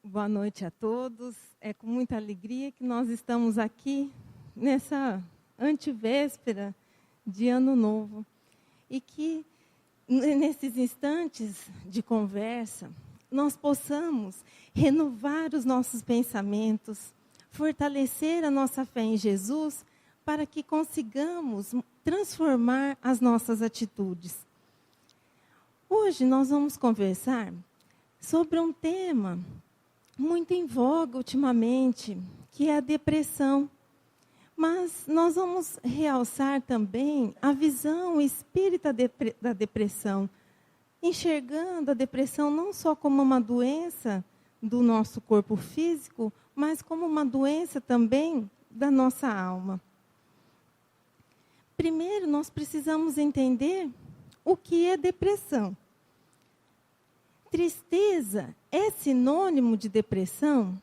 Boa noite a todos. É com muita alegria que nós estamos aqui nessa antevéspera de Ano Novo. E que, nesses instantes de conversa, nós possamos renovar os nossos pensamentos, fortalecer a nossa fé em Jesus, para que consigamos transformar as nossas atitudes. Hoje nós vamos conversar sobre um tema muito em voga ultimamente, que é a depressão. Mas nós vamos realçar também a visão espírita da depressão, enxergando a depressão não só como uma doença do nosso corpo físico, mas como uma doença também da nossa alma. Primeiro, nós precisamos entender o que é depressão. Tristeza é sinônimo de depressão?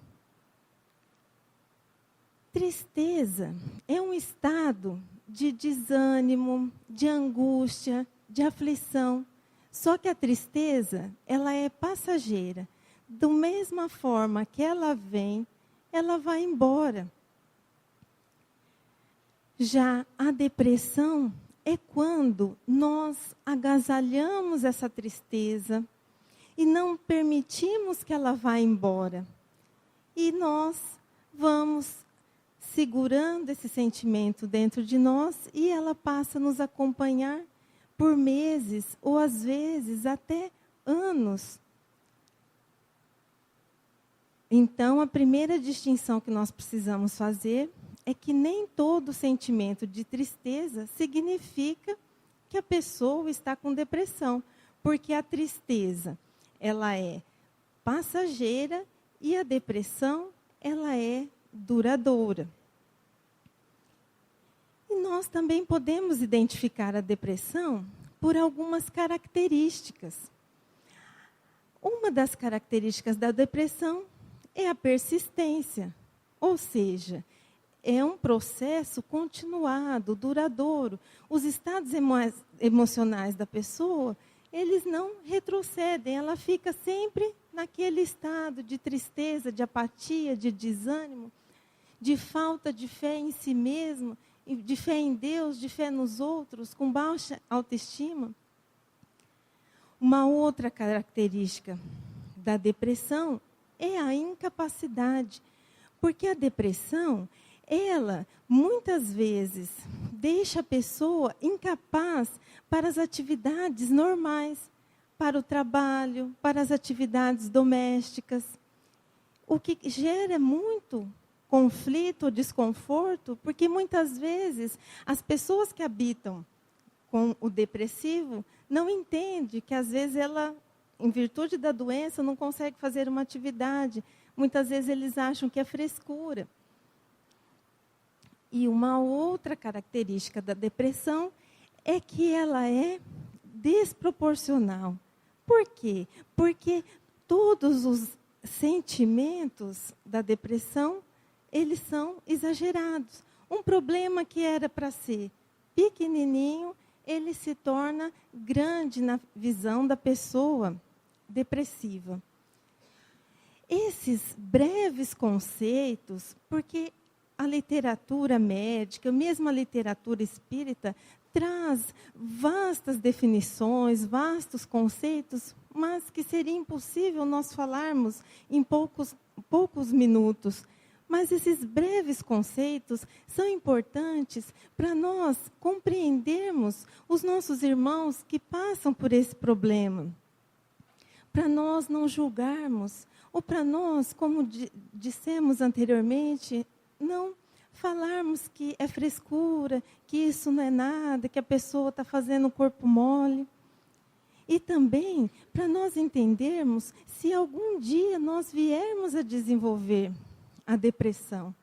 Tristeza é um estado de desânimo, de angústia, de aflição. Só que a tristeza, ela é passageira. Da mesma forma que ela vem, ela vai embora. Já a depressão é quando nós agasalhamos essa tristeza e não permitimos que ela vá embora. E nós vamos segurando esse sentimento dentro de nós e ela passa a nos acompanhar por meses ou às vezes até anos. Então, a primeira distinção que nós precisamos fazer é que nem todo sentimento de tristeza significa que a pessoa está com depressão, porque a tristeza ela é passageira e a depressão, ela é duradoura. E nós também podemos identificar a depressão por algumas características. Uma das características da depressão é a persistência, ou seja, é um processo continuado, duradouro. Os estados emocionais da pessoa, eles não retrocedem, ela fica sempre naquele estado de tristeza, de apatia, de desânimo, de falta de fé em si mesma, de fé em Deus, de fé nos outros, com baixa autoestima. Uma outra característica da depressão é a incapacidade, porque a depressão, ela muitas vezes deixa a pessoa incapaz para as atividades normais, para o trabalho, para as atividades domésticas. O que gera muito conflito, desconforto, porque muitas vezes as pessoas que habitam com o depressivo não entendem que às vezes ela, em virtude da doença, não consegue fazer uma atividade. Muitas vezes eles acham que é frescura. E uma outra característica da depressão é que ela é desproporcional. Por quê? Porque todos os sentimentos da depressão, eles são exagerados. Um problema que era para ser pequenininho, ele se torna grande na visão da pessoa depressiva. Esses breves conceitos, porque a literatura médica, mesmo a literatura espírita, traz vastas definições, vastos conceitos, mas que seria impossível nós falarmos em poucos minutos. Mas esses breves conceitos são importantes para nós compreendermos os nossos irmãos que passam por esse problema. Para nós não julgarmos, ou para nós, como dissemos anteriormente, não falarmos que é frescura, que isso não é nada, que a pessoa está fazendo o corpo mole. E também para nós entendermos se algum dia nós viermos a desenvolver a depressão.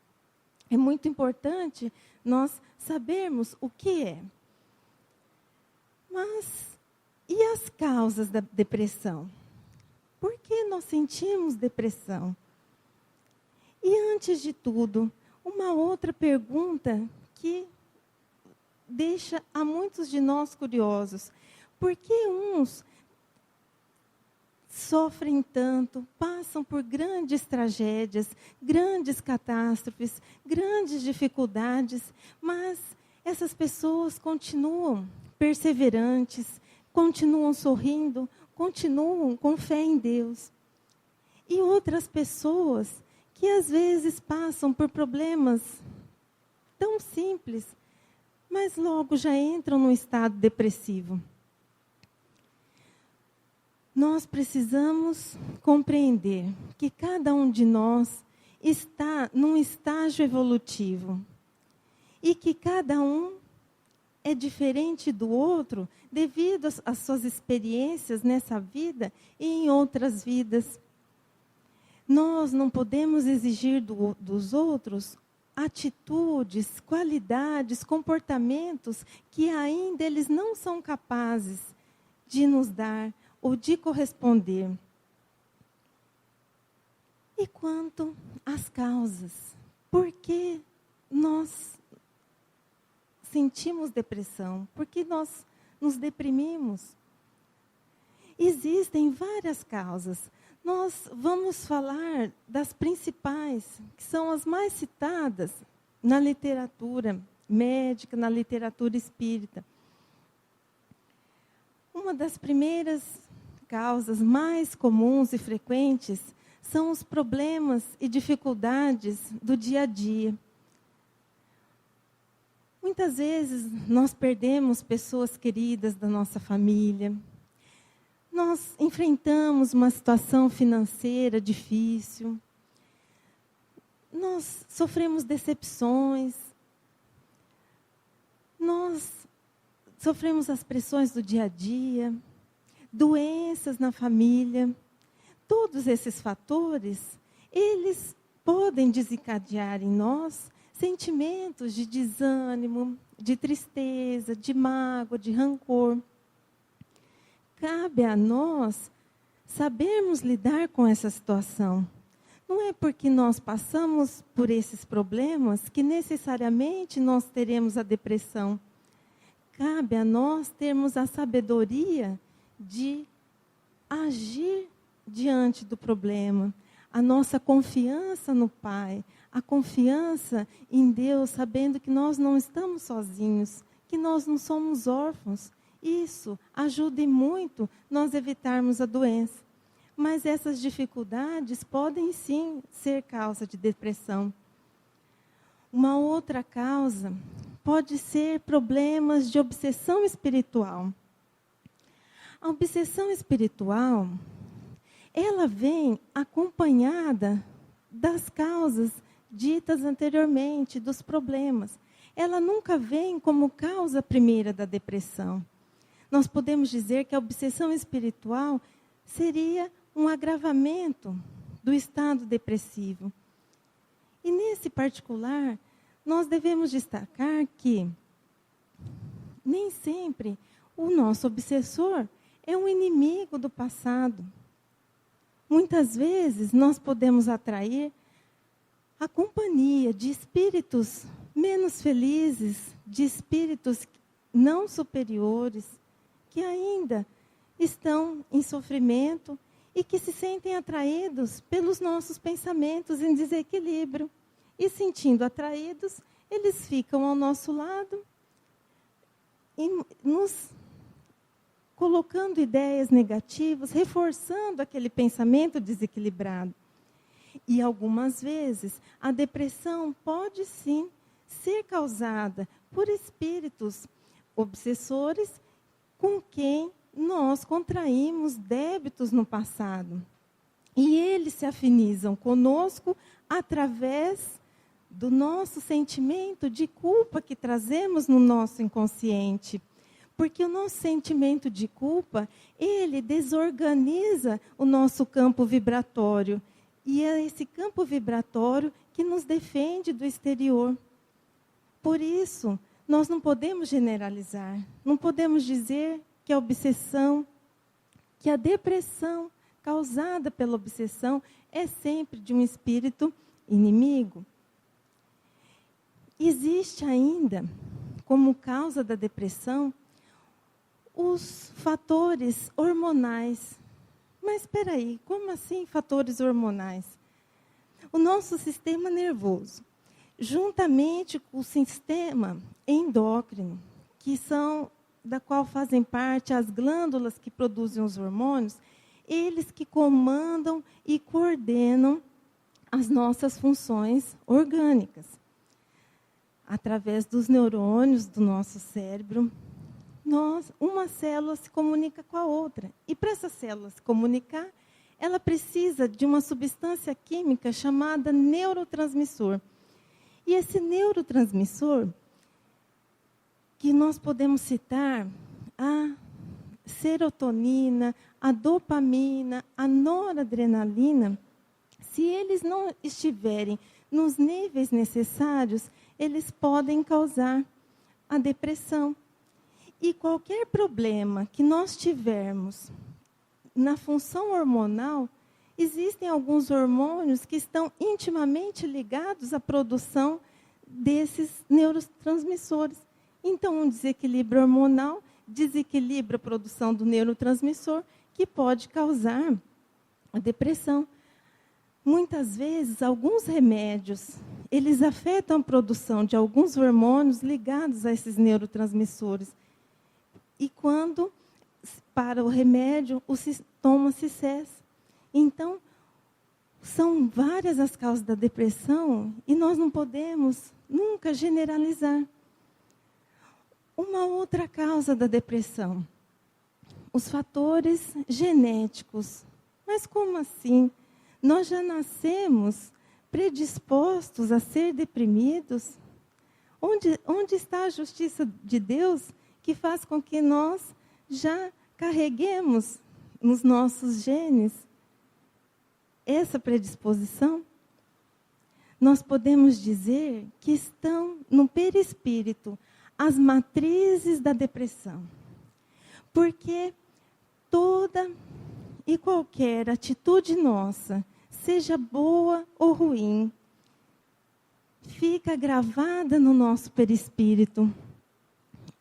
É muito importante nós sabermos o que é. Mas, e as causas da depressão? Por que nós sentimos depressão? E antes de tudo, uma outra pergunta que deixa a muitos de nós curiosos. Por que uns sofrem tanto, passam por grandes tragédias, grandes catástrofes, grandes dificuldades, mas essas pessoas continuam perseverantes, continuam sorrindo, continuam com fé em Deus. E outras pessoas que às vezes passam por problemas tão simples, mas logo já entram num estado depressivo. Nós precisamos compreender que cada um de nós está num estágio evolutivo e que cada um é diferente do outro devido às suas experiências nessa vida e em outras vidas. Nós não podemos exigir dos outros atitudes, qualidades, comportamentos que ainda eles não são capazes de nos dar ou de corresponder. E quanto às causas, por que nós sentimos depressão? Por que nós nos deprimimos? Existem várias causas. Nós vamos falar das principais, que são as mais citadas na literatura médica, na literatura espírita. Uma das primeiras causas mais comuns e frequentes são os problemas e dificuldades do dia a dia. Muitas vezes nós perdemos pessoas queridas da nossa família. Nós enfrentamos uma situação financeira difícil. Nós sofremos decepções. Nós sofremos as pressões do dia a dia, doenças na família. Todos esses fatores, eles podem desencadear em nós sentimentos de desânimo, de tristeza, de mágoa, de rancor. Cabe a nós sabermos lidar com essa situação. Não é porque nós passamos por esses problemas que necessariamente nós teremos a depressão. Cabe a nós termos a sabedoria de agir diante do problema. A nossa confiança no Pai, a confiança em Deus, sabendo que nós não estamos sozinhos, que nós não somos órfãos. Isso ajuda muito nós evitarmos a doença. Mas essas dificuldades podem sim ser causa de depressão. Uma outra causa pode ser problemas de obsessão espiritual. A obsessão espiritual, ela vem acompanhada das causas ditas anteriormente, dos problemas. Ela nunca vem como causa primeira da depressão. Nós podemos dizer que a obsessão espiritual seria um agravamento do estado depressivo. E nesse particular, nós devemos destacar que nem sempre o nosso obsessor é um inimigo do passado. Muitas vezes nós podemos atrair a companhia de espíritos menos felizes, de espíritos não superiores, que ainda estão em sofrimento e que se sentem atraídos pelos nossos pensamentos em desequilíbrio. E sentindo atraídos, eles ficam ao nosso lado e nos colocando ideias negativas, reforçando aquele pensamento desequilibrado. E algumas vezes a depressão pode sim ser causada por espíritos obsessores com quem nós contraímos débitos no passado. E eles se afinizam conosco através do nosso sentimento de culpa que trazemos no nosso inconsciente. Porque o nosso sentimento de culpa, ele desorganiza o nosso campo vibratório. E é esse campo vibratório que nos defende do exterior. Por isso, nós não podemos generalizar, não podemos dizer que a obsessão, que a depressão causada pela obsessão é sempre de um espírito inimigo. Existe ainda, como causa da depressão, os fatores hormonais. Mas espera aí, como assim fatores hormonais? O nosso sistema nervoso, juntamente com o sistema endócrino, da qual fazem parte as glândulas que produzem os hormônios, eles que comandam e coordenam as nossas funções orgânicas. Através dos neurônios do nosso cérebro, uma célula se comunica com a outra. E para essa célula se comunicar, ela precisa de uma substância química chamada neurotransmissor. E esse neurotransmissor, que nós podemos citar a serotonina, a dopamina, a noradrenalina, se eles não estiverem nos níveis necessários, eles podem causar a depressão. E qualquer problema que nós tivermos na função hormonal, existem alguns hormônios que estão intimamente ligados à produção desses neurotransmissores. Então, um desequilíbrio hormonal desequilibra a produção do neurotransmissor, que pode causar a depressão. Muitas vezes, alguns remédios, eles afetam a produção de alguns hormônios ligados a esses neurotransmissores. E quando para o remédio, o sintoma se cessa. Então, são várias as causas da depressão e nós não podemos nunca generalizar. Uma outra causa da depressão, os fatores genéticos. Mas como assim? Nós já nascemos predispostos a ser deprimidos? Onde está a justiça de Deus que faz com que nós já carreguemos nos nossos genes essa predisposição? Nós podemos dizer que estão no perispírito as matrizes da depressão. Porque toda e qualquer atitude nossa, seja boa ou ruim, fica gravada no nosso perispírito.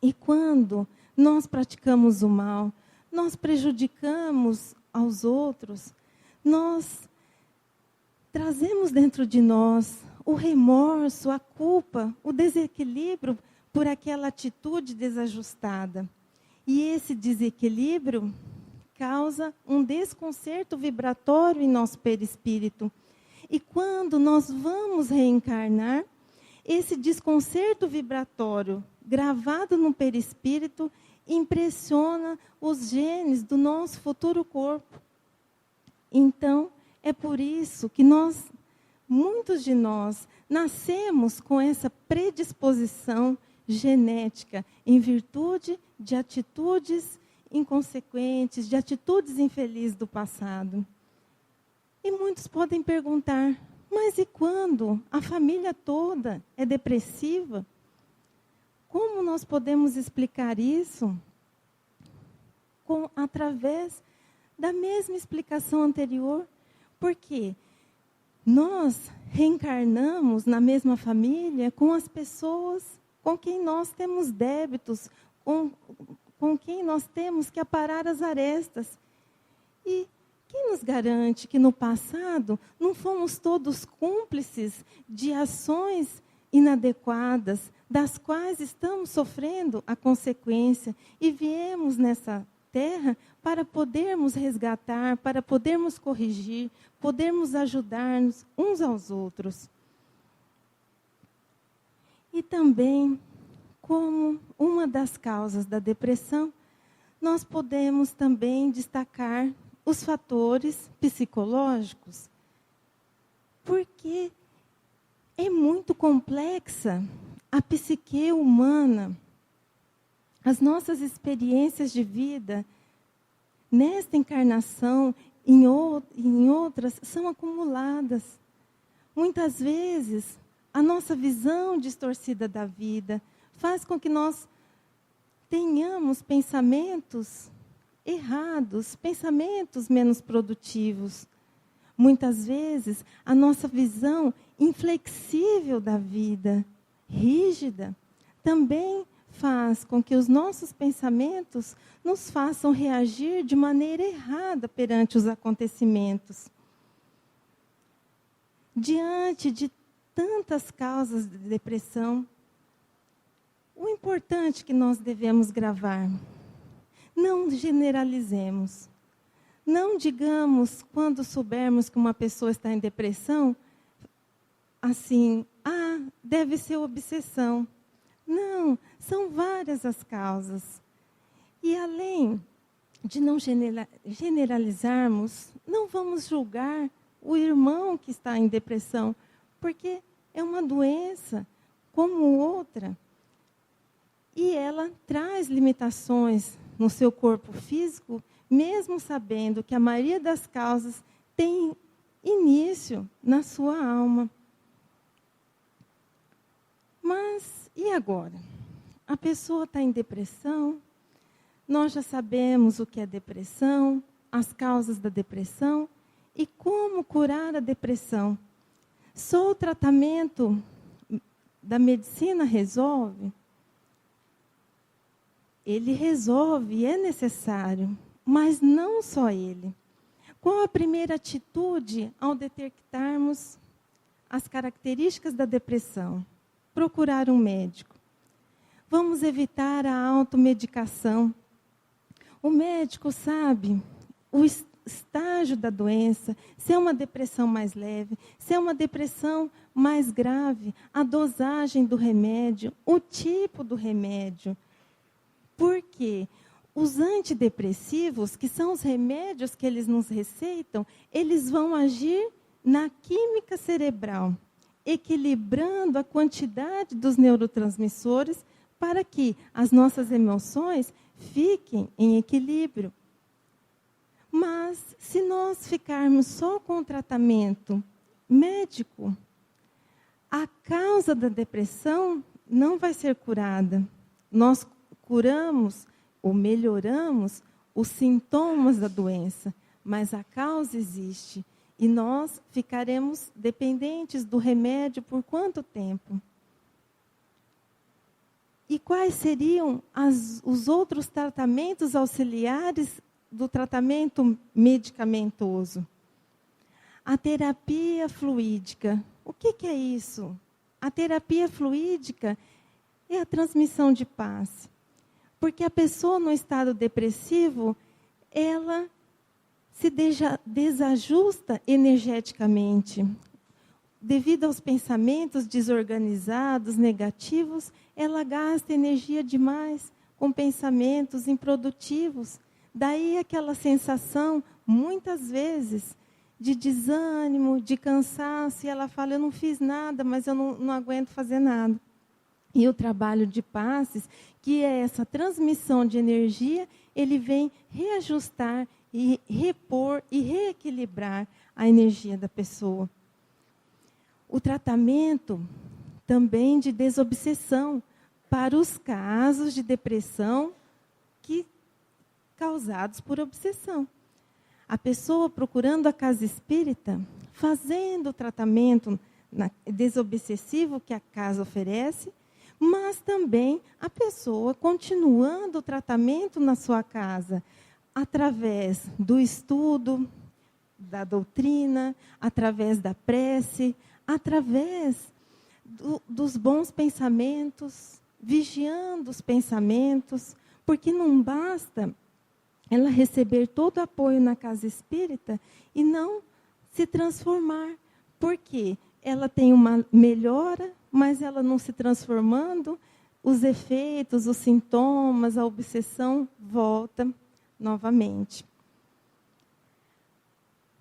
E quando nós praticamos o mal, nós prejudicamos aos outros, nós trazemos dentro de nós o remorso, a culpa, o desequilíbrio por aquela atitude desajustada. E esse desequilíbrio causa um desconcerto vibratório em nosso perispírito. E quando nós vamos reencarnar, esse desconcerto vibratório gravado no perispírito impressiona os genes do nosso futuro corpo. Então, é por isso que muitos de nós, nascemos com essa predisposição genética em virtude de atitudes inconsequentes, de atitudes infelizes do passado. E muitos podem perguntar, mas e quando a família toda é depressiva? Como nós podemos explicar isso? Através da mesma explicação anterior. Porque nós reencarnamos na mesma família com as pessoas com quem nós temos débitos, com quem nós temos que aparar as arestas. E quem nos garante que no passado não fomos todos cúmplices de ações inadequadas, das quais estamos sofrendo a consequência, e viemos nessa terra para podermos resgatar, para podermos corrigir, podermos ajudar-nos uns aos outros. E também, como uma das causas da depressão, nós podemos também destacar os fatores psicológicos, porque é muito complexa a psique humana. As nossas experiências de vida, nesta encarnação, em outras, são acumuladas. Muitas vezes, a nossa visão distorcida da vida faz com que nós tenhamos pensamentos errados, pensamentos menos produtivos. Muitas vezes, a nossa visão inflexível da vida, rígida, também faz com que os nossos pensamentos nos façam reagir de maneira errada perante os acontecimentos. Diante de tantas causas de depressão, o importante que nós devemos gravar: não generalizemos. Não digamos, quando soubermos que uma pessoa está em depressão, assim, deve ser obsessão. Não, são várias as causas. E além de não generalizarmos, não vamos julgar o irmão que está em depressão, porque é uma doença como outra. E ela traz limitações no seu corpo físico, mesmo sabendo que a maioria das causas tem início na sua alma. Mas, e agora? A pessoa está em depressão, nós já sabemos o que é depressão, as causas da depressão e como curar a depressão. Só o tratamento da medicina resolve? Ele resolve, é necessário, mas não só ele. Qual a primeira atitude ao detectarmos as características da depressão? Procurar um médico. Vamos evitar a automedicação. O médico sabe o estágio da doença, se é uma depressão mais leve, se é uma depressão mais grave, a dosagem do remédio, o tipo do remédio. Porque os antidepressivos, que são os remédios que eles nos receitam, eles vão agir na química cerebral, equilibrando a quantidade dos neurotransmissores para que as nossas emoções fiquem em equilíbrio. Mas, se nós ficarmos só com o tratamento médico, a causa da depressão não vai ser curada. Nós curamos ou melhoramos os sintomas da doença, mas a causa existe. E nós ficaremos dependentes do remédio por quanto tempo? E quais seriam os outros tratamentos auxiliares do tratamento medicamentoso? A terapia fluídica. O que é isso? A terapia fluídica é a transmissão de paz. Porque a pessoa no estado depressivo, ela se desajusta energeticamente. Devido aos pensamentos desorganizados, negativos, ela gasta energia demais com pensamentos improdutivos. Daí aquela sensação, muitas vezes, de desânimo, de cansaço. E ela fala, eu não fiz nada, mas eu não aguento fazer nada. E o trabalho de passes, que é essa transmissão de energia, ele vem reajustar e repor e reequilibrar a energia da pessoa. O tratamento também de desobsessão para os casos de depressão causados por obsessão. A pessoa procurando a casa espírita, fazendo o tratamento desobsessivo que a casa oferece, mas também a pessoa continuando o tratamento na sua casa, através do estudo, da doutrina, através da prece, através dos bons pensamentos, vigiando os pensamentos, porque não basta ela receber todo o apoio na casa espírita e não se transformar, porque ela tem uma melhora, mas ela não se transformando, os efeitos, os sintomas, a obsessão volta novamente.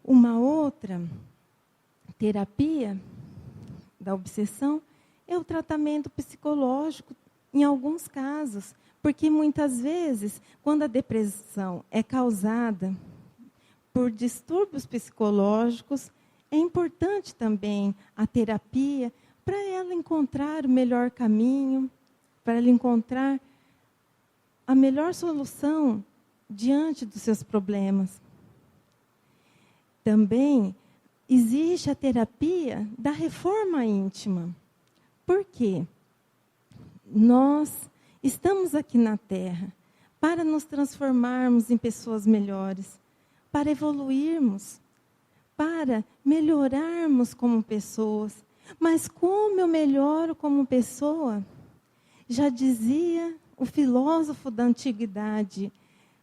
Uma outra terapia da obsessão é o tratamento psicológico, em alguns casos, porque muitas vezes, quando a depressão é causada por distúrbios psicológicos, é importante também a terapia para ela encontrar o melhor caminho, para ela encontrar a melhor solução diante dos seus problemas. Também existe a terapia da reforma íntima. Por quê? Nós Estamos aqui na Terra para nos transformarmos em pessoas melhores, para evoluirmos, para melhorarmos como pessoas. Mas como eu melhoro como pessoa? Já dizia o filósofo da antiguidade,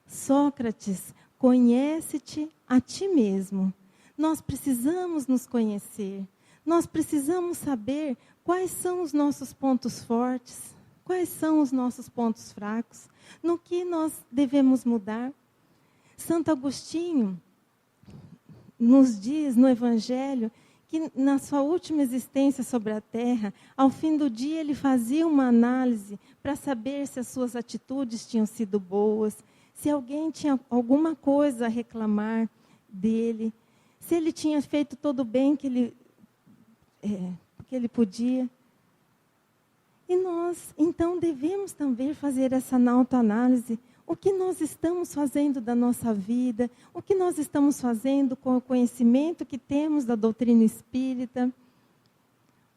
Sócrates, conhece-te a ti mesmo. Nós precisamos nos conhecer. Nós precisamos saber quais são os nossos pontos fortes, quais são os nossos pontos fracos, no que nós devemos mudar. Santo Agostinho nos diz no Evangelho que na sua última existência sobre a terra, ao fim do dia ele fazia uma análise para saber se as suas atitudes tinham sido boas, se alguém tinha alguma coisa a reclamar dele, se ele tinha feito todo o bem que ele podia. E nós, então, devemos também fazer essa autoanálise. O que nós estamos fazendo da nossa vida, o que nós estamos fazendo com o conhecimento que temos da doutrina espírita,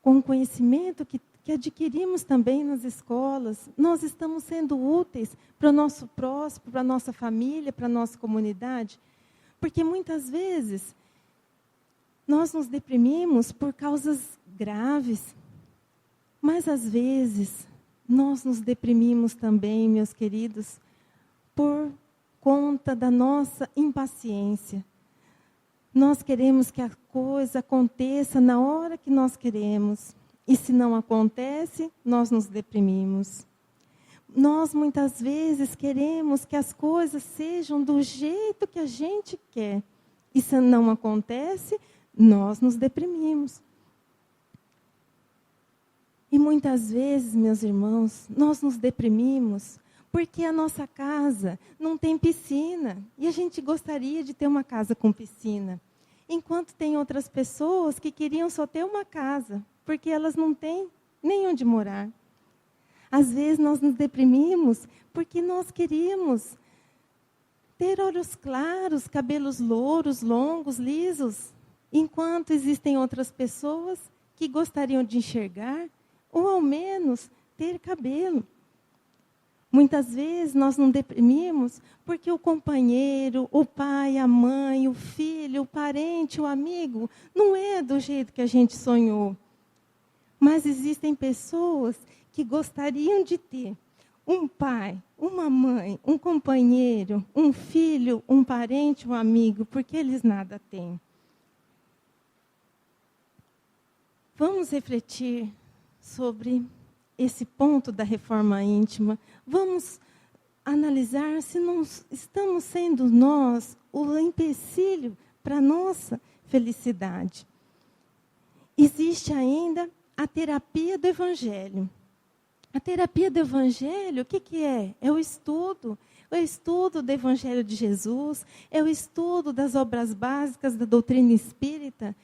com o conhecimento que adquirimos também nas escolas. Nós estamos sendo úteis para o nosso próximo, para a nossa família, para a nossa comunidade? Porque muitas vezes nós nos deprimimos por causas graves, mas às vezes nós nos deprimimos também, meus queridos, por conta da nossa impaciência. Nós queremos que a coisa aconteça na hora que nós queremos. E se não acontece, nós nos deprimimos. Nós muitas vezes queremos que as coisas sejam do jeito que a gente quer. E se não acontece, nós nos deprimimos. E muitas vezes, meus irmãos, nós nos deprimimos porque a nossa casa não tem piscina. E a gente gostaria de ter uma casa com piscina. Enquanto tem outras pessoas que queriam só ter uma casa, porque elas não têm nem onde morar. Às vezes nós nos deprimimos porque nós queríamos ter olhos claros, cabelos louros, longos, lisos. Enquanto existem outras pessoas que gostariam de enxergar, ou ao menos ter cabelo. Muitas vezes nós nos deprimimos porque o companheiro, o pai, a mãe, o filho, o parente, o amigo, não é do jeito que a gente sonhou. Mas existem pessoas que gostariam de ter um pai, uma mãe, um companheiro, um filho, um parente, um amigo, porque eles nada têm. Vamos refletir sobre esse ponto da reforma íntima. Vamos analisar se não estamos sendo nós o empecilho para a nossa felicidade. Existe ainda a terapia do Evangelho. A terapia do Evangelho, o que é? É o estudo do Evangelho de Jesus, é o estudo das obras básicas da doutrina espírita,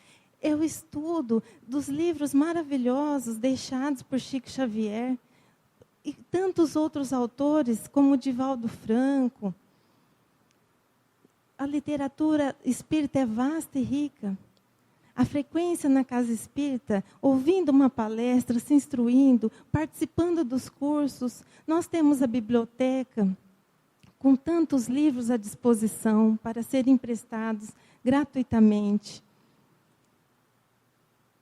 é o estudo dos livros maravilhosos deixados por Chico Xavier e tantos outros autores, como Divaldo Franco. A literatura espírita é vasta e rica. A frequência na casa espírita, ouvindo uma palestra, se instruindo, participando dos cursos. Nós temos a biblioteca com tantos livros à disposição para serem emprestados gratuitamente.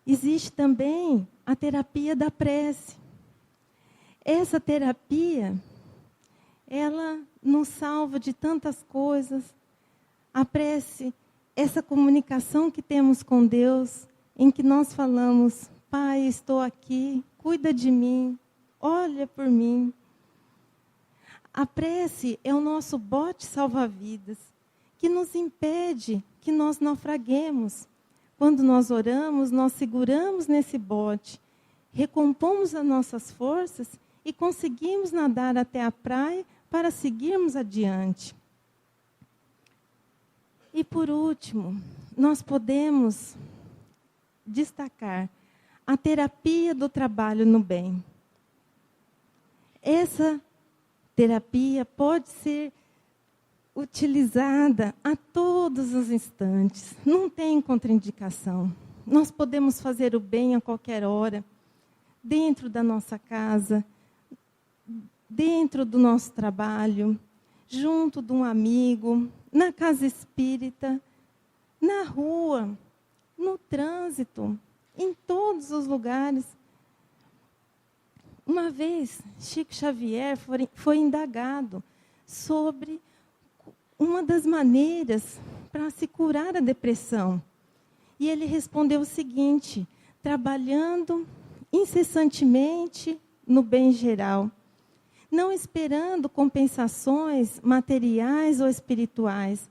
Existe também a terapia da prece. Essa terapia, ela nos salva de tantas coisas. A prece, essa comunicação que temos com Deus, em que nós falamos: Pai, estou aqui, cuida de mim, olha por mim. A prece é o nosso bote salva-vidas, que nos impede que nós naufraguemos. Quando nós oramos, nós seguramos nesse bote, recompomos as nossas forças e conseguimos nadar até a praia para seguirmos adiante. E por último, nós podemos destacar a terapia do trabalho no bem. Essa terapia pode ser utilizada a todos os instantes, não tem contraindicação. Nós podemos fazer o bem a qualquer hora, dentro da nossa casa, dentro do nosso trabalho, junto de um amigo, na casa espírita, na rua, no trânsito, em todos os lugares. Uma vez, Chico Xavier foi indagado sobre uma das maneiras para se curar a depressão. E ele respondeu o seguinte: trabalhando incessantemente no bem geral, não esperando compensações materiais ou espirituais,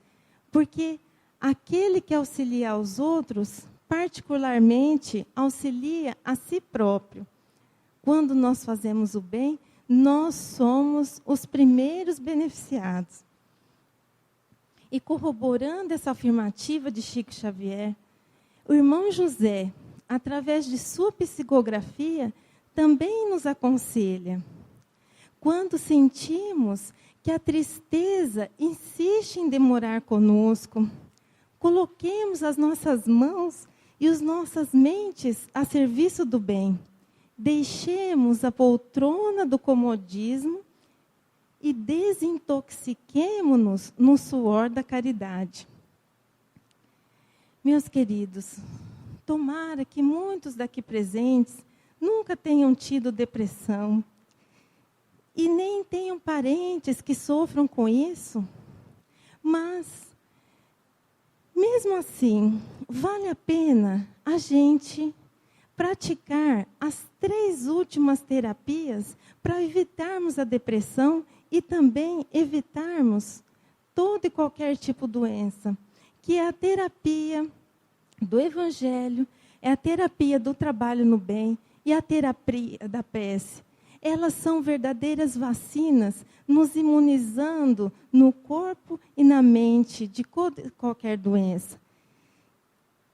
porque aquele que auxilia aos outros, particularmente, auxilia a si próprio. Quando nós fazemos o bem, nós somos os primeiros beneficiados. E corroborando essa afirmativa de Chico Xavier, o irmão José, através de sua psicografia, também nos aconselha. Quando sentimos que a tristeza insiste em demorar conosco, coloquemos as nossas mãos e as nossas mentes a serviço do bem. Deixemos a poltrona do comodismo e desintoxiquemo-nos no suor da caridade. Meus queridos, tomara que muitos daqui presentes nunca tenham tido depressão e nem tenham parentes que sofram com isso, mas, mesmo assim, vale a pena a gente praticar as 3 últimas terapias para evitarmos a depressão e também evitarmos todo e qualquer tipo de doença, que é a terapia do Evangelho, é a terapia do trabalho no bem e a terapia da prece. Elas são verdadeiras vacinas, nos imunizando no corpo e na mente de qualquer doença.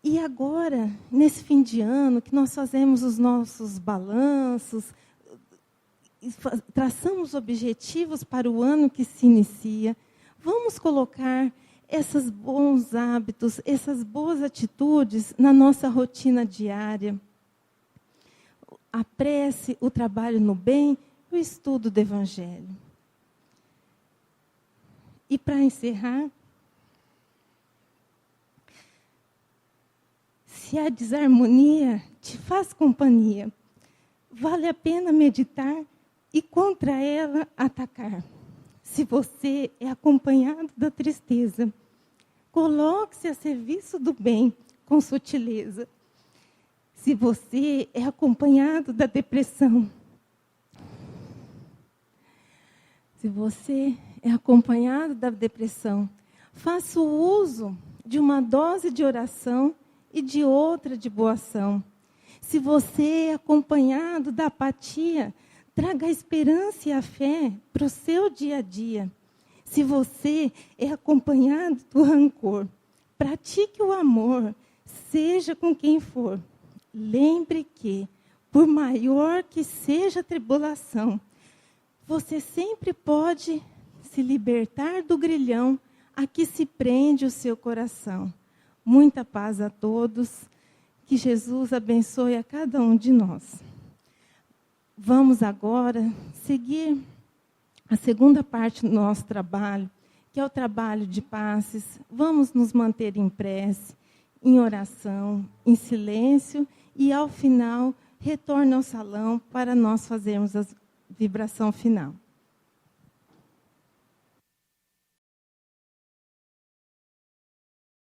E agora, nesse fim de ano, que nós fazemos os nossos balanços, traçamos objetivos para o ano que se inicia, vamos colocar esses bons hábitos, essas boas atitudes na nossa rotina diária. A prece, o trabalho no bem, o estudo do Evangelho. E para encerrar, se a desarmonia te faz companhia, vale a pena meditar e contra ela atacar. Se você é acompanhado da tristeza, coloque-se a serviço do bem com sutileza. Se você é acompanhado da depressão, faça o uso de uma dose de oração e de outra de boa ação. Se você é acompanhado da apatia, traga a esperança e a fé para o seu dia a dia. Se você é acompanhado do rancor, pratique o amor, seja com quem for. Lembre que, por maior que seja a tribulação, você sempre pode se libertar do grilhão a que se prende o seu coração. Muita paz a todos, que Jesus abençoe a cada um de nós. Vamos agora seguir a segunda parte do nosso trabalho, que é o trabalho de passes. Vamos nos manter em prece, em oração, em silêncio, e ao final, retorne ao salão para nós fazermos a vibração final.